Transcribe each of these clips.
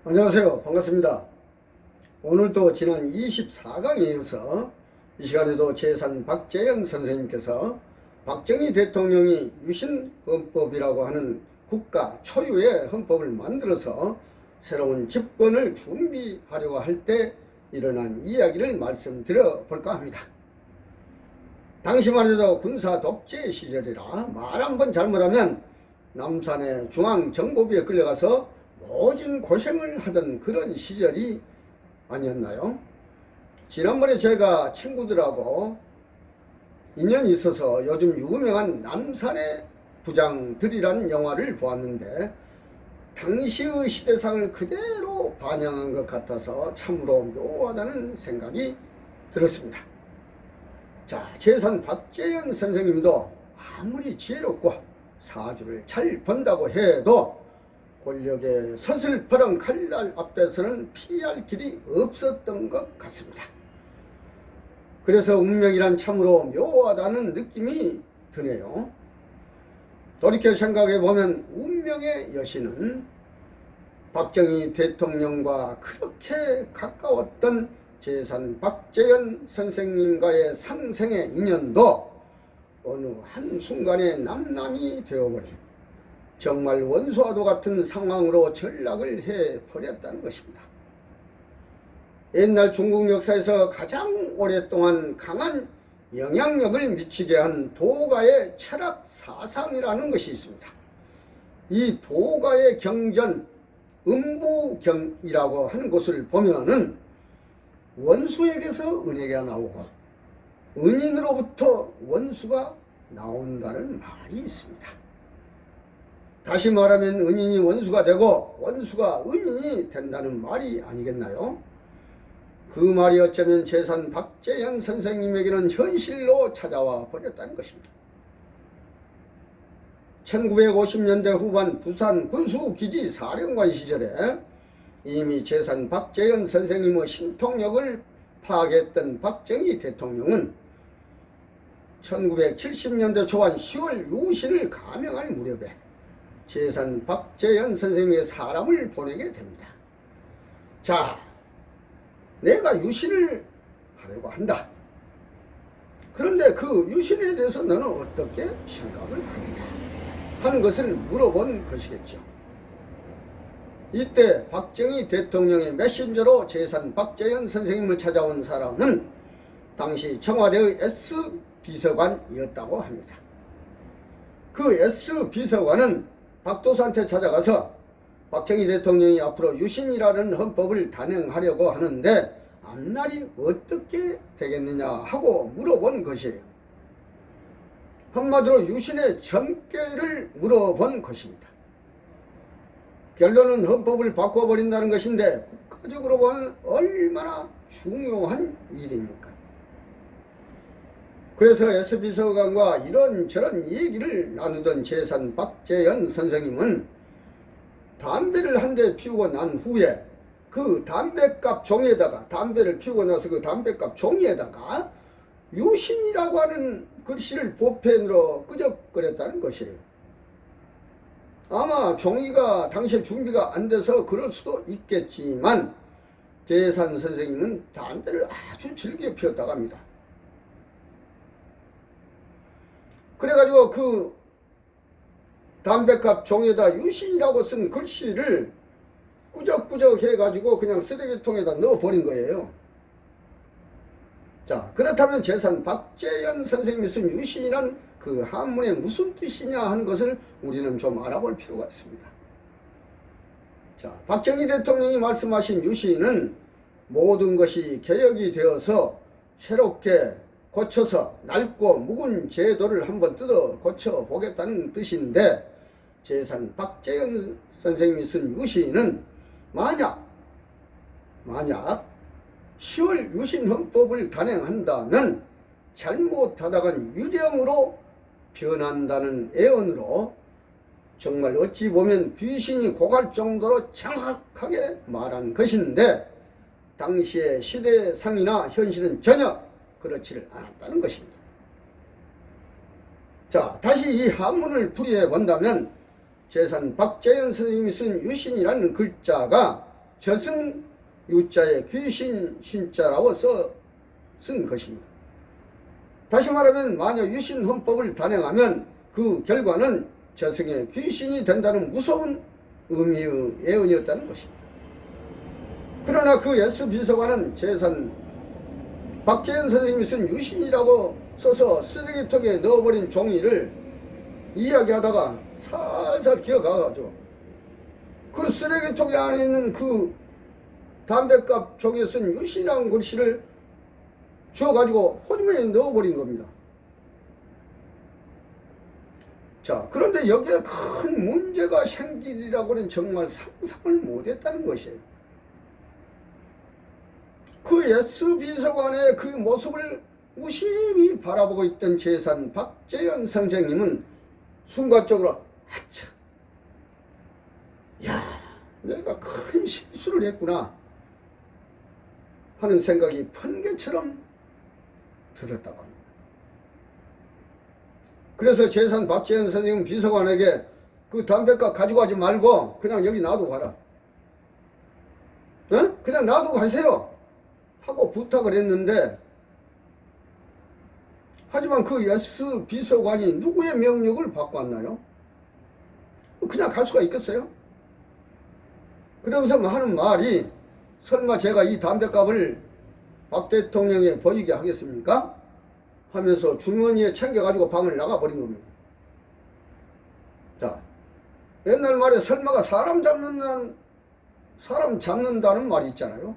안녕하세요. 반갑습니다. 오늘도 지난 24강에 이어서 이 시간에도 재산 박재현 선생님께서 박정희 대통령이 유신헌법이라고 하는 국가 초유의 헌법을 만들어서 새로운 집권을 준비하려고 할 때 일어난 이야기를 말씀드려 볼까 합니다. 당시만 해도 군사 독재 시절이라 말 한 번 잘못하면 남산의 중앙정보부에 끌려가서 모진 고생을 하던 그런 시절이 아니었나요? 지난번에 제가 친구들하고 인연이 있어서 요즘 유명한 남산의 부장들이라는 영화를 보았는데 당시의 시대상을 그대로 반영한 것 같아서 참으로 묘하다는 생각이 들었습니다. 자, 재산 박재현 선생님도 아무리 지혜롭고 사주를 잘 본다고 해도 권력의 서슬퍼런 칼날 앞에서는 피할 길이 없었던 것 같습니다. 그래서 운명이란 참으로 묘하다는 느낌이 드네요. 돌이켜 생각해보면 운명의 여신은 박정희 대통령과 그렇게 가까웠던 재산 박재현 선생님과의 상생의 인연도 어느 한순간에 남남이 되어버린 정말 원수와도 같은 상황으로 전락을 해버렸다는 것입니다. 옛날 중국 역사에서 가장 오랫동안 강한 영향력을 미치게 한 도가의 철학 사상이라는 것이 있습니다. 이 도가의 경전 음부경이라고 하는 곳을 보면은 원수에게서 은혜가 나오고 은인으로부터 원수가 나온다는 말이 있습니다. 다시 말하면 은인이 원수가 되고 원수가 은인이 된다는 말이 아니겠나요? 그 말이 어쩌면 재산 박재현 선생님에게는 현실로 찾아와 버렸다는 것입니다. 1950년대 후반 부산 군수기지 사령관 시절에 이미 재산 박재현 선생님의 신통력을 파악했던 박정희 대통령은 1970년대 초반 10월 유신을 감행할 무렵에 재산 박재현 선생님의 사람을 보내게 됩니다. 자, 내가 유신을 하려고 한다. 그런데 그 유신에 대해서 너는 어떻게 생각을 하느냐 하는 것을 물어본 것이겠죠. 이때 박정희 대통령의 메신저로 재산 박재현 선생님을 찾아온 사람은 당시 청와대의 S비서관이었다고 합니다. 그 S비서관은 박도사한테 찾아가서 박정희 대통령이 앞으로 유신이라는 헌법을 단행하려고 하는데 앞날이 어떻게 되겠느냐 하고 물어본 것이에요. 한마디로 유신의 전개를 물어본 것입니다. 결론은 헌법을 바꿔버린다는 것인데 국가적으로 보면 얼마나 중요한 일입니까? 그래서 S비서관과 이런저런 얘기를 나누던 재산 박재현 선생님은 담배를 한 대 피우고 난 후에 그 담배값 종이에다가 담배를 피우고 나서 그 담배값 종이에다가 유신이라고 하는 글씨를 보펜으로 끄적거렸다는 것이에요. 아마 종이가 당시에 준비가 안 돼서 그럴 수도 있겠지만 재산 선생님은 담배를 아주 즐겨 피웠다고 합니다. 그래가지고 그 담배값 종에다 유신이라고 쓴 글씨를 꾸적꾸적 해가지고 그냥 쓰레기통에다 넣어버린 거예요. 자, 그렇다면 재산 박재현 선생님이 쓴 유신이란 그 한문에 무슨 뜻이냐 하는 것을 우리는 좀 알아볼 필요가 있습니다. 자, 박정희 대통령이 말씀하신 유신은 모든 것이 개혁이 되어서 새롭게 고쳐서 낡고 묵은 제도를 한번 뜯어 고쳐보겠다는 뜻인데 재산 박재현 선생님이 쓴 유신은 만약 10월 유신헌법을 단행한다면 잘못하다간 유령으로 변한다는 애언으로 정말 어찌 보면 귀신이 고갈 정도로 정확하게 말한 것인데 당시의 시대상이나 현실은 전혀 그렇지를 않았다는 것입니다. 자, 다시 이 한문을 풀이해 본다면 재산 박재현 선생님이 쓴 유신이라는 글자가 저승 유자에 귀신 신자라고 쓴 것입니다. 다시 말하면 만약 유신 헌법을 단행하면 그 결과는 저승의 귀신이 된다는 무서운 의미의 예언이었다는 것입니다. 그러나 그 예수 비서관은 재산 박재현 선생님이 쓴 유신이라고 써서 쓰레기통에 넣어버린 종이를 이야기하다가 살살 기어가가지고 그 쓰레기통 안에 있는 그 담뱃갑 종이에 쓴 유신이라는 글씨를 주워가지고 호주머니에 넣어버린 겁니다. 자, 그런데 여기에 큰 문제가 생기리라고는 정말 상상을 못했다는 것이에요. 그 예수 비서관의 그 모습을 무심히 바라보고 있던 재산 박재현 선생님은 순간적으로 아차, 야, 내가 큰 실수를 했구나 하는 생각이 번개처럼 들었다고 합니다. 그래서 재산 박재현 선생님 비서관에게 그 담뱃값 가지고 가지 말고 그냥 여기 놔두고 가라. 어? 그냥 놔두고 가세요 하고 부탁을 했는데, 하지만 그 예수 비서관이 누구의 명령을 받고 왔나요? 그냥 갈 수가 있겠어요? 그러면서 하는 말이, 설마 제가 이 담뱃값을 박 대통령에 보이게 하겠습니까? 하면서 주머니에 챙겨가지고 방을 나가버린 겁니다. 자, 옛날 말에 설마가 사람 잡는다는 말이 있잖아요.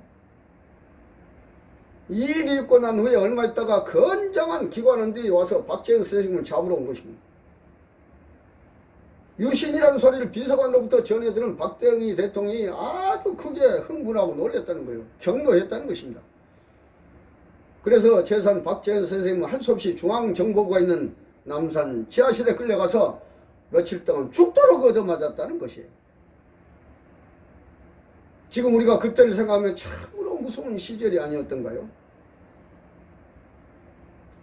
이 일이 있고 난 후에 얼마 있다가 건장한 기관원들이 와서 박재현 선생님을 잡으러 온 것입니다. 유신이라는 소리를 비서관으로부터 전해들은 박정희 대통령이 아주 크게 흥분하고 놀랐다는 거예요. 경노했다는 것입니다. 그래서 재산 박재현 선생님은 할 수 없이 중앙정보부가 있는 남산 지하실에 끌려가서 며칠 동안 죽도록 얻어맞았다는 것이에요. 지금 우리가 그때를 생각하면 참으로 무서운 시절이 아니었던가요?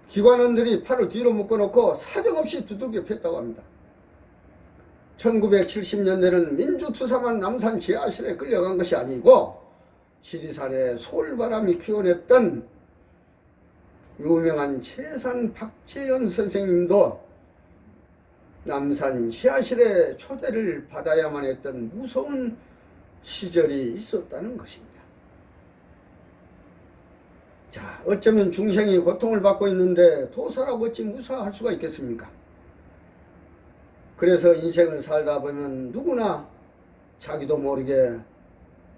기관원들이 팔을 뒤로 묶어놓고 사정없이 두들겨 팼다고 합니다. 1970년대는 민주투사만 남산 지하실에 끌려간 것이 아니고 지리산에 솔바람이 키워냈던 유명한 재산 박재현 선생님도 남산 지하실에 초대를 받아야만 했던 무서운 시절이 있었다는 것입니다. 자, 어쩌면 중생이 고통을 받고 있는데 도사라고 어찌 무사할 수가 있겠습니까? 그래서 인생을 살다 보면 누구나 자기도 모르게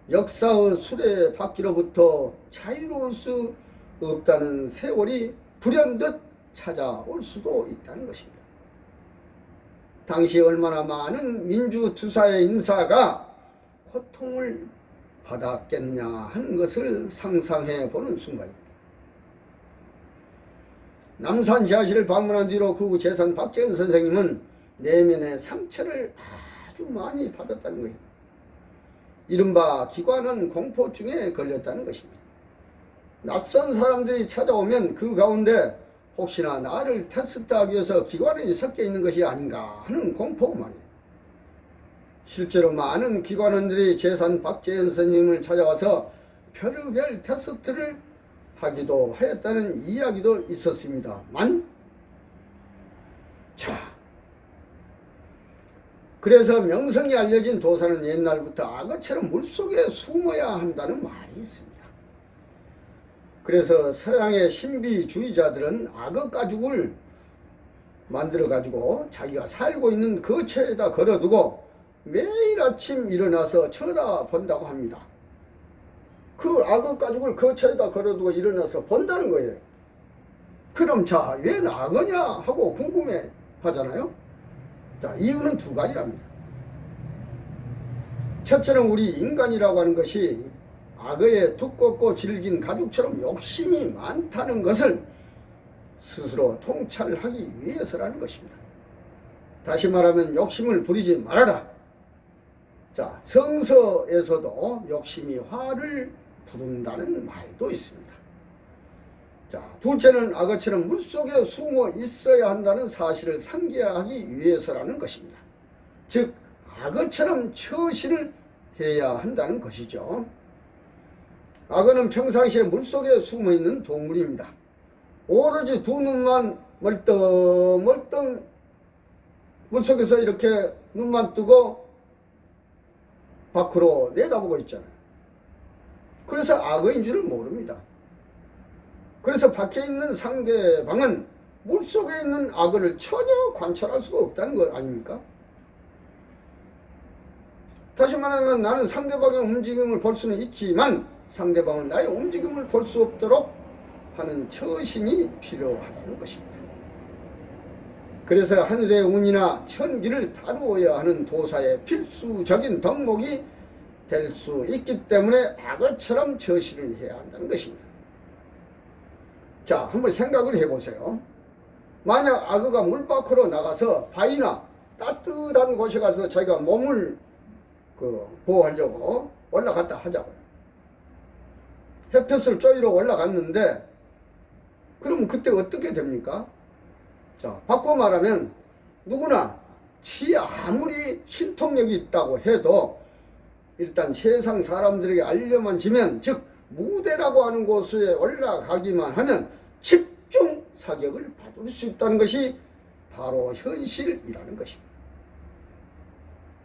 역사의 수레바퀴로부터 자유로울 수 없다는 세월이 불현듯 찾아올 수도 있다는 것입니다. 당시 얼마나 많은 민주투사의 인사가 고통을 받았겠느냐 하는 것을 상상해 보는 순간입니다. 남산 지하실을 방문한 뒤로 그 재산 박재현 선생님은 내면의 상처를 아주 많이 받았다는 거예요. 이른바 기관원 공포증에 걸렸다는 것입니다. 낯선 사람들이 찾아오면 그 가운데 혹시나 나를 테스트하기 위해서 기관원이 섞여 있는 것이 아닌가 하는 공포 말이에요. 실제로 많은 기관원들이 재산 박재현 선생님을 찾아와서 별의별 테스트를 하기도 하였다는 이야기도 있었습니다만, 자, 그래서 명성이 알려진 도사는 옛날부터 악어처럼 물속에 숨어야 한다는 말이 있습니다. 그래서 서양의 신비주의자들은 악어 가죽을 만들어 가지고 자기가 살고 있는 거처에다 걸어두고 매일 아침 일어나서 쳐다본다고 합니다. 그 악어 가죽을 거처에다 걸어두고 일어나서 본다는 거예요. 그럼 자, 왜 악어냐 하고 궁금해 하잖아요. 자, 이유는 두 가지랍니다. 첫째는 우리 인간이라고 하는 것이 악어의 두껍고 질긴 가죽처럼 욕심이 많다는 것을 스스로 통찰하기 위해서라는 것입니다. 다시 말하면 욕심을 부리지 말아라. 자, 성서에서도 욕심이 화를 부른다는 말도 있습니다. 자, 둘째는 악어처럼 물속에 숨어 있어야 한다는 사실을 상기하기 위해서라는 것입니다. 즉, 악어처럼 처신을 해야 한다는 것이죠. 악어는 평상시에 물속에 숨어있는 동물입니다. 오로지 두 눈만 멀뚱멀뚱 물속에서 이렇게 눈만 뜨고 밖으로 내다보고 있잖아요. 그래서 악어인 줄을 모릅니다. 그래서 밖에 있는 상대방은 물속에 있는 악어를 전혀 관찰할 수가 없다는 것 아닙니까? 다시 말하면 나는 상대방의 움직임을 볼 수는 있지만 상대방은 나의 움직임을 볼 수 없도록 하는 처신이 필요하다는 것입니다. 그래서 하늘의 운이나 천기를 다루어야 하는 도사의 필수적인 덕목이 될 수 있기 때문에 악어처럼 처신을 해야 한다는 것입니다. 자, 한번 생각을 해보세요. 만약 악어가 물 밖으로 나가서 바위나 따뜻한 곳에 가서 자기가 몸을 보호하려고 올라갔다 하자고요. 햇볕을 쬐이러 올라갔는데 그러면 그때 어떻게 됩니까? 자, 바꿔 말하면 누구나 지 아무리 신통력이 있다고 해도 일단 세상 사람들에게 알려만 지면, 즉 무대라고 하는 곳에 올라가기만 하면 집중 사격을 받을 수 있다는 것이 바로 현실이라는 것입니다.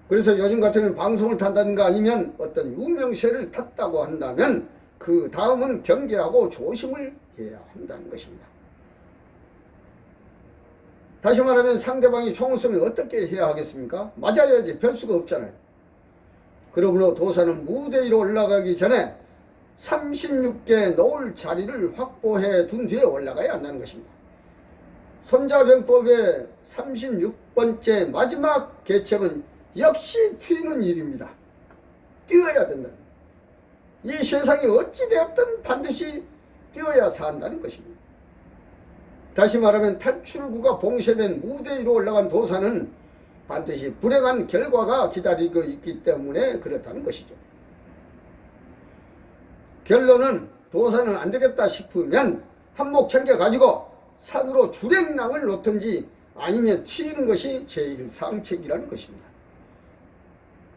그래서 요즘 같으면 방송을 탄다든가 아니면 어떤 유명세를 탔다고 한다면 그 다음은 경계하고 조심을 해야 한다는 것입니다. 다시 말하면 상대방이 총을 쏘면 어떻게 해야 하겠습니까? 맞아야지. 별 수가 없잖아요. 그러므로 도사는 무대 위로 올라가기 전에 36개 놓을 자리를 확보해 둔 뒤에 올라가야 한다는 것입니다. 손자병법의 36번째 마지막 계책은 역시 튀는 일입니다. 뛰어야 된다는, 이 세상이 어찌되었든 반드시 뛰어야 산다는 것입니다. 다시 말하면 탈출구가 봉쇄된 무대 위로 올라간 도사는 반드시 불행한 결과가 기다리고 있기 때문에 그렇다는 것이죠. 결론은 도사는 안 되겠다 싶으면 한몫 챙겨가지고 산으로 주랭랑을 놓든지 아니면 튀는 것이 제1상책이라는 것입니다.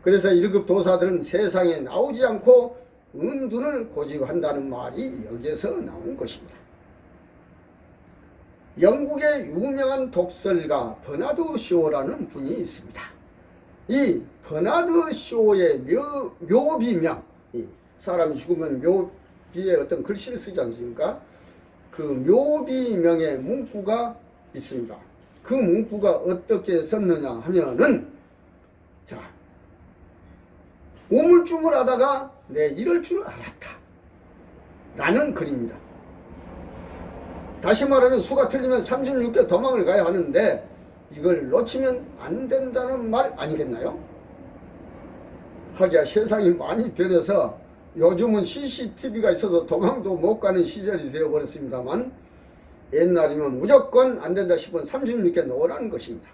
그래서 1급 도사들은 세상에 나오지 않고 은둔을 고집한다는 말이 여기에서 나온 것입니다. 영국의 유명한 독설가 버나드 쇼라는 분이 있습니다. 이 버나드 쇼의 묘비명, 사람이 죽으면 묘비에 어떤 글씨를 쓰지 않습니까? 그 묘비명의 문구가 있습니다. 그 문구가 어떻게 썼느냐 하면은, 자, 우물쭈물하다가 내 이럴 줄 알았다 라는 글입니다. 다시 말하면 수가 틀리면 36개 도망을 가야 하는데 이걸 놓치면 안 된다는 말 아니겠나요? 하기야 세상이 많이 변해서 요즘은 CCTV가 있어서 도망도 못 가는 시절이 되어버렸습니다만, 옛날이면 무조건 안 된다 싶으면 36개 놓으라는 것입니다.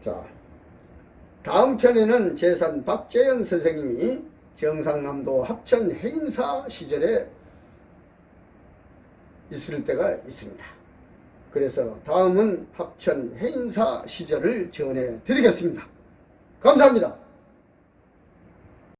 자, 다음 편에는 제산 박재현 선생님이 경상남도 합천 해인사 시절에 있을 때가 있습니다. 그래서 다음은 합천 해인사 시절을 전해 드리겠습니다. 감사합니다.